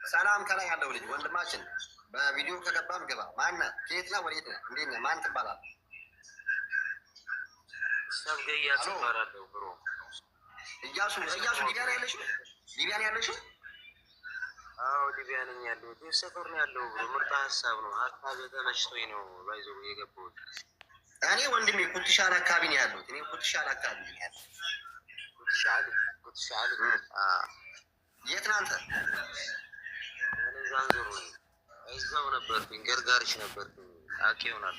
ሰላም ከላይ ያለው ልጅ ወንድማችን በቪዲዮ ከገባም ገባ። ማነህ? ከየት ነው? ወዴት ነህ? እንዴት ነህ? ማን ትባላለህ? ሰብገያ ትባላለሁ ብሮ። እያሱ ሊቢያ ነው ያለሽው? ሊቢያ ነው ያለሽው? አዎ ሊቢያ ነኝ ያለሁት። ሰፈር ነው ያለው ብሮ። ምርጥ ሀሳብ ነው። ሀሳብ ተመችቶኝ ነው ባይዘው የገባሁት። እኔ ወንድሜ ኩትሻል አካባቢ ነው ያለሁት። እኔ ኩትሻል አካባቢ ነው ያለሁት። ኩትሻል የት ነህ አንተ? እኔ ዛንዝሮ ነኝ። እዛው ነበርኩኝ፣ ገርጋሪሽ ነበርኩኝ። አውቄ ይሆናል።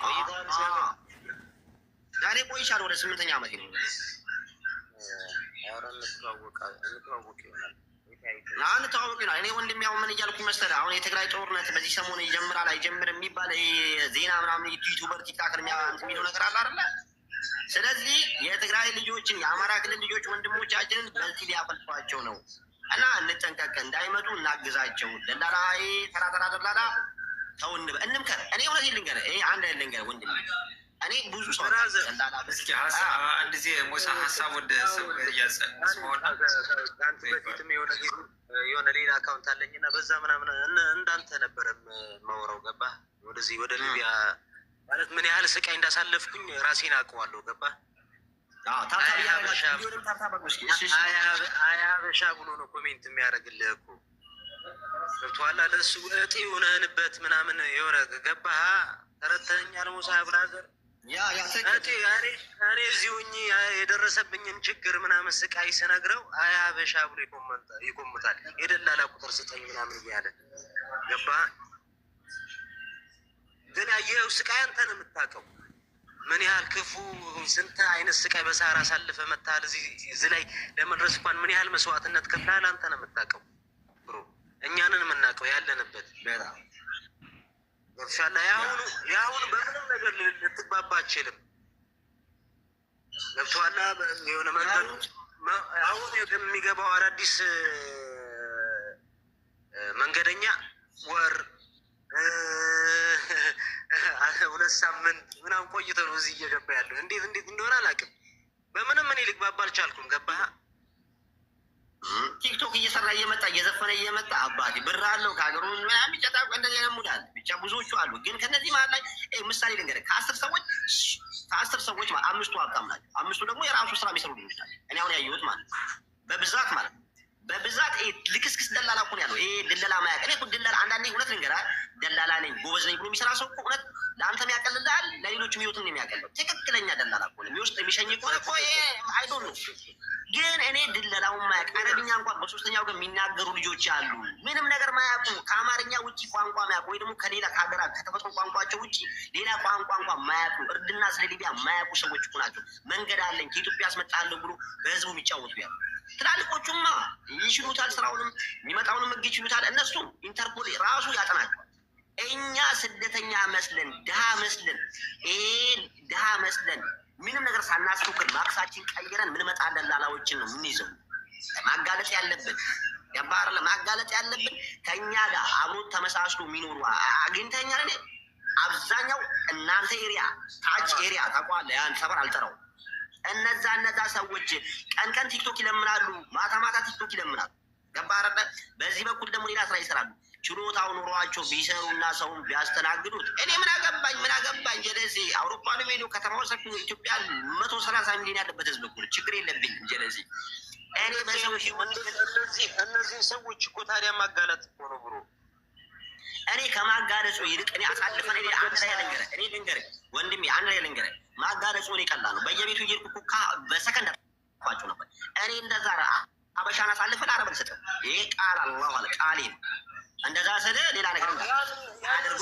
እኔ ቆይቻለሁ። ወደ 8ኛ ዓመቴ ነው። ኧረ እንተዋወቅ ይሆናል። አንተዋወቅ ይሆናል። እኔ ወንድሜ አሁን ምን እያልኩኝ መሰለህ? አሁን የትግራይ ጦርነት በዚህ ሰሞን ይጀምራል አይጀምርም የሚባል ዜና ምናምን ዩቱበር ቲክታክር የሚለው ነገር አለ አይደለ? ስለዚህ የትግራይ ልጆችን የአማራ ክልል ልጆች ወንድሞቻችንን በዚህ ሊያፈልፏቸው ነው እና እንጠንቀቅ፣ እንዳይመጡ እናግዛቸው። ደላላ ተራ ደላላ ተው እንምከር። እኔ እውነቴን ልንገርህ፣ አንድ ልንገርህ ወንድሜ፣ እኔ ብዙ ሰው ደላላ አንድ ጊዜ ሞሳ ሀሳብ ወደ ሰው እያጸሆና በፊትም የሆነ ሌላ አካውንት አለኝ እና በዛ ምናምን እንዳንተ ነበረም ማውራው ገባህ። ወደዚህ ወደ ሊቢያ ማለት ምን ያህል ስቃይ እንዳሳለፍኩኝ ራሴን አውቀዋለሁ። ገባህ። አያበሻ ብሎ ነው ኮሜንት የሚያደርግልህ እኮ ገብቶሃል። ለእሱ እጢ ሆነህንበት ምናምን የሆነ ገባህ። ተረተኸኛል ሙሳ ብራዘር። እኔ እዚሁ የደረሰብኝን ችግር ምናምን ስቃይ ስነግረው አያበሻ ብሎ ይቆምታል። የደላላ ቁጥር ስጠኝ ምናምን እያለ ገባህ። ግን ያየኸው ስቃይ አንተ ነው የምታውቀው። ምን ያህል ክፉ ስንት አይነት ስቃይ በሳራ አሳልፈህ መጥተሃል። እዚህ ላይ ለመድረስ እንኳን ምን ያህል መስዋዕትነት ከፍለሃል አንተ ነው የምታውቀው ብሮ። እኛንን የምናውቀው ያለንበት ገብሻላ። የአሁኑ በምንም ነገር ልትግባባ አችልም። ገብቶሃል። የሆነ መንገዱ አሁን የሚገባው አዳዲስ መንገደኛ ወር 2 ሳምንት ምናምን ቆይቶ ነው እዚህ እየገባ ያለው። እንዴት እንደሆነ አላውቅም። በምንም እኔ ልግባባ አልቻልኩም። ገባህ። ቲክቶክ እየሰራ እየመጣ እየዘፈነ እየመጣ አባቴ ብር አለው ከሀገሩ ምናምን ቢጨጣ እንደዚህ ያለሙዳል። ብቻ ብዙዎቹ አሉ። ግን ከነዚህ መሀል ላይ ምሳሌ ልንገርህ፣ ከ10 ሰዎች 5ቱ ሀብታም ናቸው። 5ቱ ደግሞ የራሱ ስራ የሚሰሩ ልጆች ናቸው። እኔ አሁን ያየሁት ማለት ነው በብዛት ማለት ነው በብዛት ልክስክስ ደላላ እኮ ነው ያለው። ድለላ ማያውቅ እኔ ድለላ አንዳንዴ እውነት ልንገርህ ደላላ ነኝ ጎበዝ ነኝ ብሎ የሚሰራ ሰው እኮ እውነት ለአንተም ያቀልልሃል፣ ለሌሎችም ህይወትን ነው የሚያቀለው። ትክክለኛ ደላላ እኮ ነው የሚወስድ የሚሸኝ ከሆነ እኮ አይዶን ነው። ግን እኔ ድለላውን ማያውቅ አረብኛ እንኳን በ3ኛው ግን የሚናገሩ ልጆች አሉ። ምንም ነገር ማያውቁ ከአማርኛ ውጭ ቋንቋ ማያውቁ ወይ ደግሞ ከሌላ ከሀገራ ከተፈጥሮ ቋንቋቸው ውጭ ሌላ ቋንቋ እንኳን ማያውቁ እርድና ስለ ሊቢያ ማያውቁ ሰዎች እኮ ናቸው። መንገድ አለኝ ከኢትዮጵያ አስመጣለሁ ብሎ በህዝቡ የሚጫወቱ ያሉ። ትላልቆቹማ ይችሉታል፣ ስራውንም የሚመጣውንም ህግ ይችሉታል። እነሱም ኢንተርፖል ራሱ ያጠናቸዋል። እኛ ስደተኛ መስለን ድሃ መስለን ምንም ነገር ሳናስፈቅድ ማክሳችን ቀይረን ምንመጣ ደላላዎችን ነው የምንይዘው። ማጋለጥ ያለብን ገባር ለማጋለጥ ያለብን ከእኛ ጋር አብሮ ተመሳስሎ የሚኖሩ አግኝተኛል። እኔ አብዛኛው እናንተ ኤሪያ ታች ኤሪያ ታውቀዋለህ። ያን ሰፈር አልጠራው። እነዛ ሰዎች ቀን ቲክቶክ ይለምናሉ፣ ማታ ቲክቶክ ይለምናሉ። ገባህ። በዚህ በኩል ደግሞ ሌላ ስራ ይሰራሉ። ችሎታው ኑሯቸው ቢሰሩና ሰውን ቢያስተናግዱት እኔ ምን አገባኝ። ጀለሴ አውሮፓን ሄዶ ከተማው ሰፊ ኢትዮጵያ 130 ሚሊዮን ያለበት ህዝብ እኮ ችግር የለብኝ ጀለሴ። እኔ በሰው እነዚህ ሰዎች እኮ ታዲያ ማጋለጥ እኮ ነው ብሮ። እኔ ከማጋለጹ ይልቅ እኔ አሳልፈን እኔ ልንገርህ ወንድሜ፣ አንድ ላይ ልንገርህ፣ ማጋለጹ እኔ ቀላል ነው። በየቤቱ እየሄድኩ እኮ በሰከንድ አጥፋቸው ነበር። እኔ እንደዛ አበሻን አሳልፈን አረብ አልሰጥም። ይሄ ቃል አላህ አለ ቃሌ ነው። እንደዛ ስለ ሌላ ነገር አድርጎ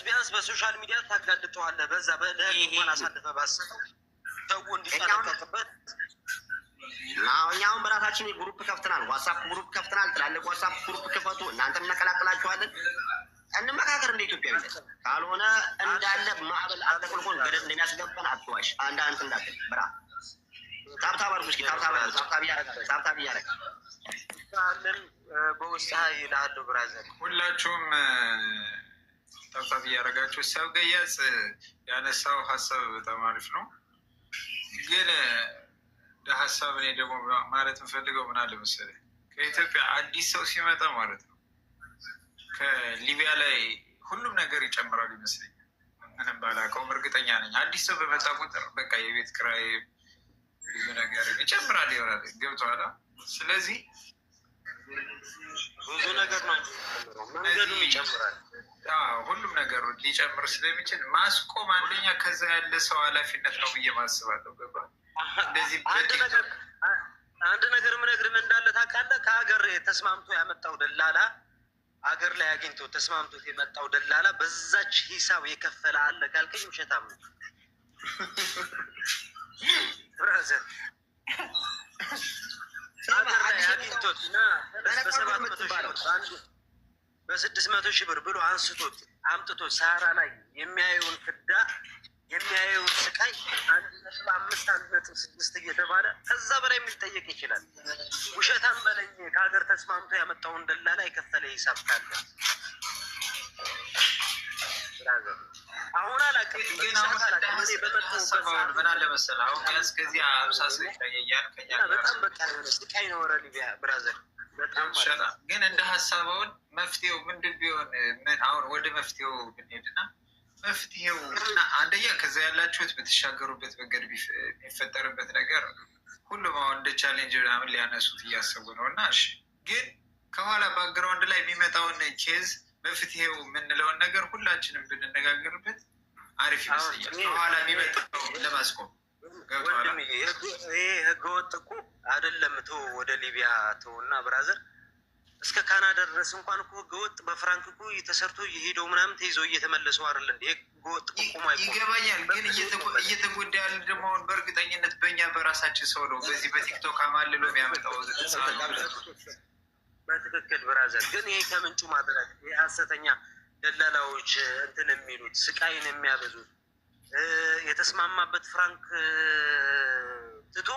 ቢያንስ በሶሻል ሚዲያ ታጋልጠዋለህ። በዛ በለህን አሳልፈህ ባሰጠው ሰው እንዲጠነቀቅበት። እኛውን በራሳችን ግሩፕ ከፍተናል፣ ዋትሳፕ ግሩፕ ከፍተናል። ትላልቅ ዋትሳፕ ግሩፕ ክፈቱ፣ እናንተም እናቀላቅላችኋለን። እንመካከር እንደ ኢትዮጵያዊነት። ካልሆነ እንዳለ ማዕበል አጠቅልቆን ገደል እንደሚያስገባን አትዋሽ። አንዳንት እንዳትል ብራ ታብታብ አድርጉ እስኪ ታብታብ እያደረግ አለን በውስጥ ይላሉ ብራዘር። ሁላችሁም ታብታብ እያደረጋችሁ ሰብገያጽ ያነሳው ሀሳብ በጣም አሪፍ ነው። ግን ሀሳብ እኔ ደግሞ ማለት የምፈልገው ምን አለ መሰለህ፣ ከኢትዮጵያ አዲስ ሰው ሲመጣ ማለት ነው ከሊቢያ ላይ ሁሉም ነገር ይጨምራል ይመስለኛል። ምንም ባላውቀውም እርግጠኛ ነኝ አዲስ ሰው በመጣ ቁጥር በቃ የቤት ኪራይ ብዙ ነገር ይጨምራል ይሆናል። ገብቶሃል? ስለዚህ ብዙ ነገር ነው መንገዱም ይጨምራል። ሁሉም ነገር ሊጨምር ስለሚችል ማስቆም አንደኛ ከዛ ያለ ሰው ኃላፊነት ነው ብዬ ማስባለሁ። ገባ? እንደዚህ አንድ ነገር ምነግርህ እንዳለ ታውቃለህ? ከሀገር ተስማምቶ ያመጣው ደላላ ሀገር ላይ አግኝቶ ተስማምቶት የመጣው ደላላ በዛች ሂሳብ የከፈለ አለ ካልከኝ ውሸታም ነው ብራዘር። ሀገር ላይ አግኝቶት እና በ600,000 ብር ብሎ አንስቶት አምጥቶት ሳራ ላይ የሚያየውን ፍዳ የሚያየውን ስቃይ 1.5 1.6 እየተባለ ከዛ በላይ የሚጠየቅ ይችላል። ውሸታም በለኝ ከሀገር ተስማምቶ ያመጣውን ደላላ የከፈለ ሂሳብ ካለ አሁን አላውቅም። ግን ምን አለ መሰለህ አሁን ቢያንስ ከዚህ 50 ሰው ይታየኛል። በጣም በቃ ስቃይ ነው። ኧረ ሊቢያ ብራዘር በጣም ግን እንደ ሀሳባውን መፍትሄው ምንድን ቢሆን አሁን ወደ መፍትሄው ብንሄድና መፍትሄው አንደኛ ከዛ ያላችሁት በተሻገሩበት መንገድ የሚፈጠርበት ነገር ሁሉም አሁን እንደ ቻሌንጅ ምናምን ሊያነሱት እያሰቡ ነው እና እሺ፣ ግን ከኋላ ባክግራውንድ ላይ የሚመጣውን ኬዝ መፍትሄው የምንለውን ነገር ሁላችንም ብንነጋገርበት አሪፍ ይመስለኛል። ከኋላ የሚመጣው ለማስቆም ይሄ ህገወጥ እኮ አይደለም። ወደ ሊቢያ እና ብራዘር እስከ ካናዳ ድረስ እንኳን እኮ ህገወጥ በፍራንክ እኮ ተሰርቶ እየሄደው ምናምን ተይዘው እየተመለሱ አይደል እንዴ? ህገወጥ ቁማ ይገባኛል። ግን እየተጎዳ ያለ ደግሞ አሁን በእርግጠኝነት በእኛ በራሳችን ሰው ነው። በዚህ በቲክቶክ አማልሎ የሚያመጣው በትክክል ብራዘር። ግን ይሄ ከምንጩ ማድረግ ይሄ ሀሰተኛ ደላላዎች እንትን የሚሉት ስቃይን የሚያበዙት የተስማማበት ፍራንክ ትቶ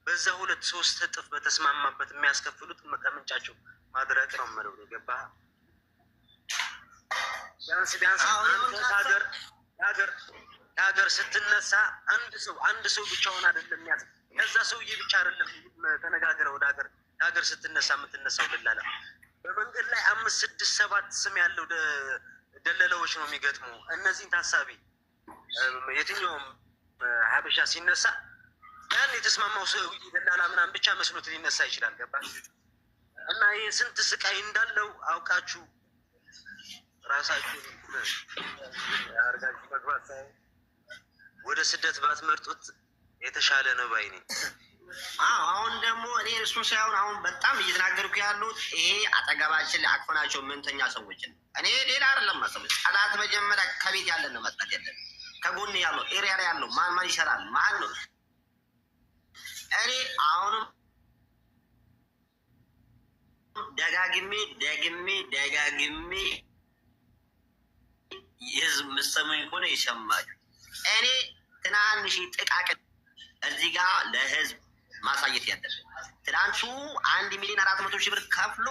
በዛ 2-3 እጥፍ በተስማማበት የሚያስከፍሉት ከምንጫቸው ማድረግ ነው የምለው። የገባህ? ቢያንስ ከሀገር ስትነሳ አንድ ሰው ብቻውን አይደለም የሚያዝ ከዛ ሰውዬ ብቻ አይደለም ተነጋግረህ ወደ ሀገር ስትነሳ የምትነሳው ደላላ በመንገድ ላይ 5፣ 6፣ 7 ስም ያለው ደለላዎች ነው የሚገጥሙ። እነዚህን ታሳቢ የትኛውም ሀበሻ ሲነሳ ያን የተስማማው ሰው ደላላ ምናምን ብቻ መስሎት ሊነሳ ይችላል። ገባህ? እና ይህ ስንት ስቃይ እንዳለው አውቃችሁ ራሳችሁ አርጋችሁ መግባት ሳይሆን ወደ ስደት ባትመርጡት የተሻለ ነው ባይ ነኝ። አሁን ደግሞ እኔ እሱ ሳይሆን አሁን በጣም እየተናገርኩ ያሉት ይሄ አጠገባችን ላይ አቅፈናቸው ምንተኛ ሰዎችን እኔ ሌላ አይደለም ማሰብ ጠላት መጀመሪያ ከቤት ያለን ነው መጥራት ያለን ከጎን ያለው ኤሪያ ላይ ያለው ማን ይሰራል ማን ነው። እኔ አሁንም ደጋግሜ የህዝብ ምሰሙኝ ሆነ ይሰማል። እኔ ትናንሽ ጥቃቅን እዚህ ጋር ለህዝብ ማሳየት ያለብን ትናንቱ 1,400,000 ብር ከፍሎ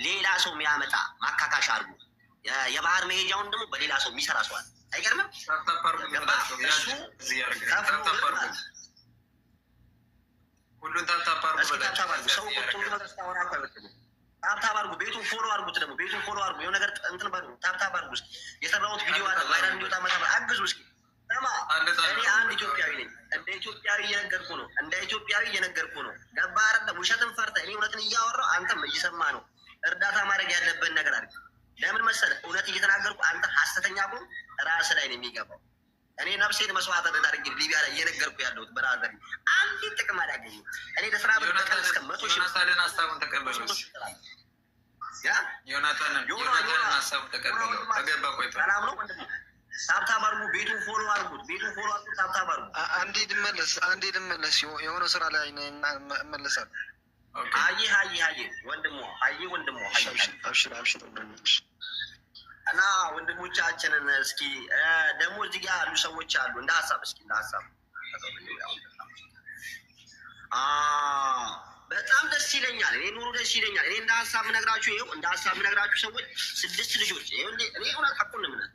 ሌላ ሰው የሚያመጣ ማካካሻ አድርጎ የባህር መሄጃውን ደግሞ በሌላ ሰው የሚሰራ ሰዋል። አይገርምም? ሁሉን ታብታብ አድርጉ። ቤቱን ፎሎ አድርጉት። ደግሞ ቤቱን ፎሎ አድርጉ። የሆነ ነገር እንትን በሉ። ታብታብ አድርጉ። እስኪ የሰራሁት ቪዲዮ አለ ቫይራል እንዲወጣ አግዙ። እስኪ እኔ አንድ ኢትዮጵያዊ ነኝ። እንደ ኢትዮጵያዊ እየነገርኩ ነው። ገባህ አይደለም? ውሸትን ፈርተህ እኔ እውነትን እያወራሁ አንተም እየሰማ ነው። እርዳታ ማድረግ ያለብን ነገር አድርግ። ለምን መሰለህ? እውነት እየተናገርኩ አንተ ሀሰተኛ ጎን ራስህ ላይ ነው የሚገባው። እኔ ነፍሴን መስዋዕት አድርጌ ሊቢያ ላይ እየነገርኩ ያለሁት ብራዘር አንዲት ጥቅም አላገኝም። እኔ ለስራ በቀን እስከ 100,000 ዮናታንን ሀሳቡን ተቀበለው። ዮናታንን ሀሳቡን ተቀበለው። ተገባ ቆይቶ ሰላም ነው ወንድም። ታብታብ አድርጉ። ቤቱን ፎሎ አድርጉት። ታብታብ አድርጉ። አንዴ ልመለስ የሆነ ስራ ላይ እመለሳለሁ። ሀይ ወንድሞ አብሽር እና ወንድሞቻችንን እስኪ ደግሞ እዚህ ጋር ያሉ ሰዎች አሉ። እንደ ሀሳብ በጣም ደስ ይለኛል። እኔ ኑሮ ደስ ይለኛል። እኔ እንደ ሀሳብ ምነግራችሁ ሰዎች 6 ልጆች እኔ እውነት ሀቁን ምነት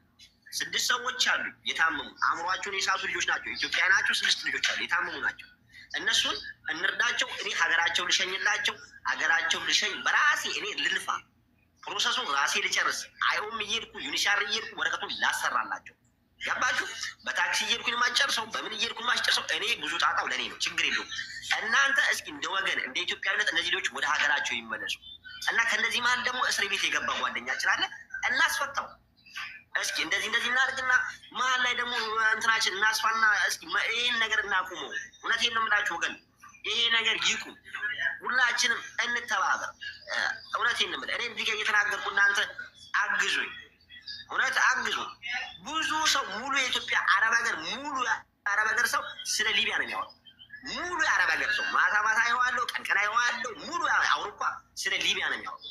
6 ሰዎች አሉ የታመሙ አእምሯቸውን የሳቱ ልጆች ናቸው። ኢትዮጵያ ናቸው። 6 ልጆች አሉ የታመሙ ናቸው። እነሱን እንርዳቸው። እኔ ሀገራቸው ልሸኝላቸው፣ ሀገራቸው ልሸኝ በራሴ እኔ ልልፋ፣ ፕሮሰሱን ራሴ ልጨርስ። አይኦም እየሄድኩ ዩኒሻር እየሄድኩ ወረቀቱን ላሰራላቸው። ገባችሁ? በታክሲ እየሄድኩኝ ማጨርሰው፣ በምን እየሄድኩኝ ማጨርሰው። እኔ ብዙ ጣጣው ለእኔ ነው፣ ችግር የለውም። እናንተ እስኪ እንደ ወገን እንደ ኢትዮጵያዊነት እነዚህ ልጆች ወደ ሀገራቸው ይመለሱ እና ከእነዚህ መሀል ደግሞ እስር ቤት የገባ ጓደኛችን አለ፣ እናስፈታው። እስኪ እንደዚህ እናድርግና መሀል ላይ ደግሞ እንትናችን እናስፋና እስኪ ይህን ነገር እናቁመው። እውነቴን ነው የምላችሁ ወገን፣ ይሄ ነገር ይቁም። ሁላችንም እንተባበር። እውነቴን ነው የምልህ። እኔ እዚህ ጋር እየተናገርኩ እናንተ አግዙኝ፣ እውነት አግዙ። ብዙ ሰው ሙሉ የኢትዮጵያ አረብ ሀገር ሙሉ የአረብ ሀገር ሰው ስለ ሊቢያ ነው የሚያወራው። ሙሉ የአረብ ሀገር ሰው ማታ ማታ አይዋለሁ፣ ቀን ቀን አይዋለሁ። ሙሉ አውሮፓ ስለ ሊቢያ ነው የሚያወራው።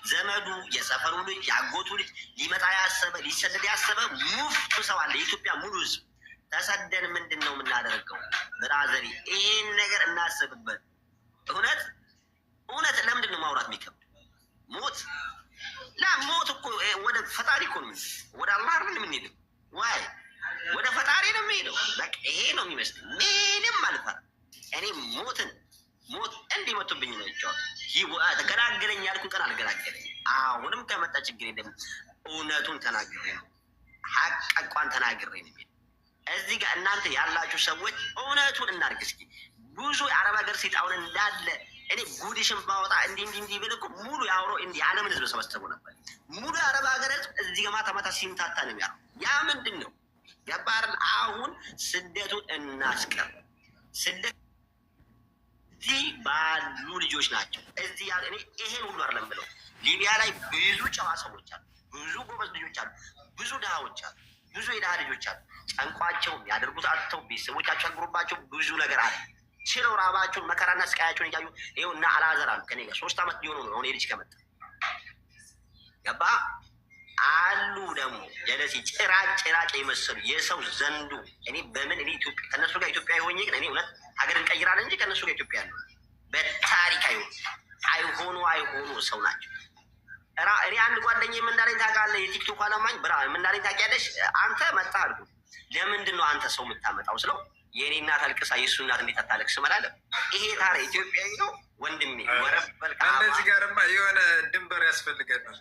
ዘመዱ፣ የሰፈሩ ልጅ፣ ያጎቱ ልጅ ሊመጣ ያሰበ ሊሰደድ ያሰበ ሙፍ ሰው አለ። የኢትዮጵያ ሙሉ ህዝብ ተሰደን ምንድን ነው የምናደርገው? ብራዘሪ ይሄን ነገር እናስብበት። እውነት ለምንድን ነው ማውራት የሚከብድ? ሞት እኮ ወደ ፈጣሪ እኮ ነው፣ ወደ አላህ ምን የምንሄደው? ዋይ ወደ ፈጣሪ ነው የሚሄደው። በቃ ይሄ ነው የሚመስል። ምንም አልፈራም እኔ ሞት እንዲህ መቶብኝ ነው ይቻላል። ተገላገለኝ ያልኩን ቀን አልገላገለኝ። አሁንም ከመጣ ችግር የለም። እውነቱን ተናግሬ ነው፣ ሀቋን ተናግሬ ነው። እዚህ ጋር እናንተ ያላችሁ ሰዎች እውነቱን እናድርግ እስኪ። ብዙ የአረብ ሀገር ሴት አሁን እንዳለ እኔ ጉዲሽን ባወጣ እንዲህ ብል እኮ ሙሉ የአውሮ እንዲህ ዓለምን ህዝብ ሰበሰቡ ነበር። ሙሉ የአረብ ሀገር ህዝብ እዚህ ጋር ማታ ሲምታታ ነው የሚያለው። ያ ምንድን ነው ገባርን? አሁን ስደቱን እናስቀር። ስደት እዚህ ባሉ ልጆች ናቸው። እዚህ ያለ እኔ ይሄን ሁሉ አይደለም ብለው ሊቢያ ላይ ብዙ ጨዋ ሰዎች አሉ፣ ብዙ ጎበዝ ልጆች አሉ፣ ብዙ ድሃዎች አሉ፣ ብዙ የድሃ ልጆች አሉ። ጨንቋቸው ያደርጉት አጥተው ቤተሰቦቻቸው ቸግሮባቸው ብዙ ነገር አለ ችለው ራባቸውን መከራና ስቃያቸውን እያዩ ይኸው እና አላዘር አሉ ከኔ ጋር 3 ዓመት ሊሆኑ ነው። ልጅ ከመጣ ገባ አሉ ደግሞ የለሲ ጭራጭ የመሰሉ የሰው ዘንዱ። እኔ በምን እኔ ኢትዮጵያ ከነሱ ጋር ኢትዮጵያ የሆኜ ግን እኔ እውነት ሀገር እንቀይራለን እንጂ ከነሱ ጋር ኢትዮጵያ ነው በታሪክ አይሆኑ ሰው ናቸው። እኔ አንድ ጓደኛ የምናለኝ ታውቃለህ? የቲክቶክ አለማኝ ብራ የምናለኝ ታውቂያለሽ? አንተ መጣ አልኩ። ለምንድን ነው አንተ ሰው የምታመጣው ስለው የእኔ እናት አልቅሳ የእሱ እናት እንዴት አታለቅስ እላለሁ። ይሄ ታዲያ ኢትዮጵያዊ ነው ወንድሜ። ወረበል ከእነዚህ ጋርማ የሆነ ድንበር ያስፈልገን ነው።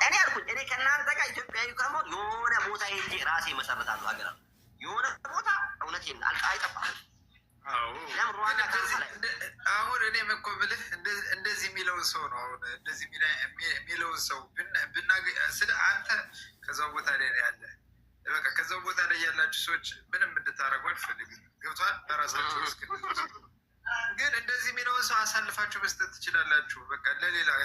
እኔ አልኩኝ እኔ ከእናንተ ጋር ኢትዮጵያዊ ከመሆን የሆነ ቦታ ሄጄ ራሴ መሰረታለሁ። ሀገር የሆነ ቦታ እውነቴን አይጠፋም። አሁን እኔ እኮ የምልህ እንደዚህ የሚለውን ሰው ነው። አሁን እንደዚህ የሚለውን ሰው ስለ አንተ ከዛው ቦታ ላይ ያለ በቃ ከዛው ቦታ ላይ ያላችሁ ሰዎች ምንም እንድታደርጉ አልፈልግም። ገብቷል? በራሳችሁ ግን እንደዚህ የሚለውን ሰው አሳልፋችሁ መስጠት ትችላላችሁ። በቃ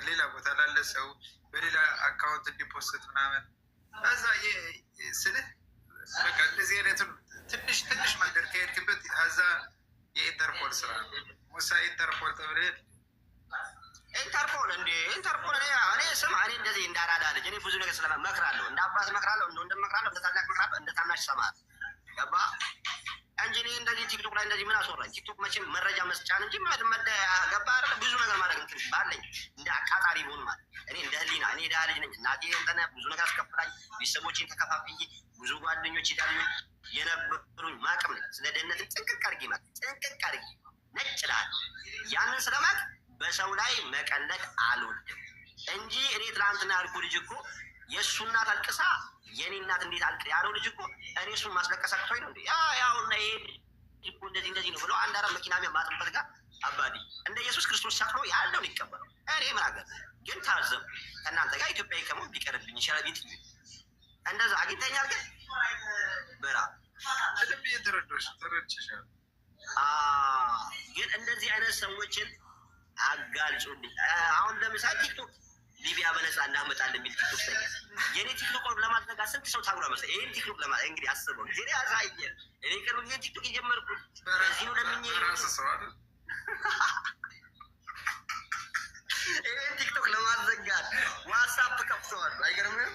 ሌላ ቦታ ላለ ሰው በሌላ አካውንት እንዲፖስት ምናምን እዛ ስልህ በቃ እንደዚህ አይነቱን ትንሽ መንገድ ከሄድክበት እዛ የኢንተርፖል ስራ ነው። ሙሳ ኢንተርፖል ተብለህ ኢንተርፖል እኔ ስማ፣ እኔ እንደዚህ እንዳራዳ ልጅ እኔ ብዙ ነገር ስለመክራለሁ፣ እንደ አባት መክራለሁ፣ እንደ ወንድም መክራለሁ፣ እንደ ታላቅ መክራለሁ፣ እንደ ታናሽ ሰማል ገባ እንጂ እኔ እንደዚህ ቲክቶክ ላይ እንደዚህ ምን አስወራኝ? ቲክቶክ መቼም መረጃ መስጫን እንጂ ገባ አይደለ? ብዙ ነገር ማድረግ እንትን ባለኝ እንደ አቃጣሪ ሆን ማለት እኔ እንደ ህሊና እኔ ዳ ልጅ ነኝ። እናቴ እንተነ ብዙ ነገር አስከፍላኝ ቤተሰቦቼን ተከፋፍዬ ብዙ ጓደኞች ይዳሉኝ የነበሩኝ ማቅም ነኝ። ስለ ደህንነትን ጥንቅቅ አድርጌ ነጭ ላል ያንን ስለማቅ በሰው ላይ መቀለድ አልወድም እንጂ እኔ ትላንትና ያልኩ ልጅ እኮ የእሱ እናት አልቅሳ የእኔ እናት እንዴት አልቅ ያለው ልጅ እኮ እኔ እሱን ማስለቀስ አቅቶኝ ነው። ያውና ይሄ እኮ እንደዚህ ነው ብሎ አንድ አረብ መኪና ማጥንበት ጋር አባዲ እንደ ኢየሱስ ክርስቶስ ሰክሮ ያለው ሊቀበለው እኔ ምን አገር ግን ታዘብ ከእናንተ ጋር ኢትዮጵያዊ ከመሆን ቢቀርብኝ ይሻላል። ቤት እንደዛ አግኝተኛል ግን በራ ልብ ተረድቻለሁ። ግን እንደዚህ አይነት ሰዎችን አጋልጹልኝ። አሁን ለምሳሌ ቲክቶክ ሊቢያ በነፃ እናመጣለን የሚል ቲክቶክ ላይ የኔ ቲክቶክ ለማዘጋት ስንት ሰው ታጉራ መሰለኝ። ይህን ቲክቶክ እንግዲህ አስበው ጊዜ ያሳየ እኔ ቅርብ ጊዜ ቲክቶክ የጀመርኩት በዚሁ ለምኜ ይህን ቲክቶክ ለማዘጋት ዋትሳፕ ከፍተዋል። አይገርምም?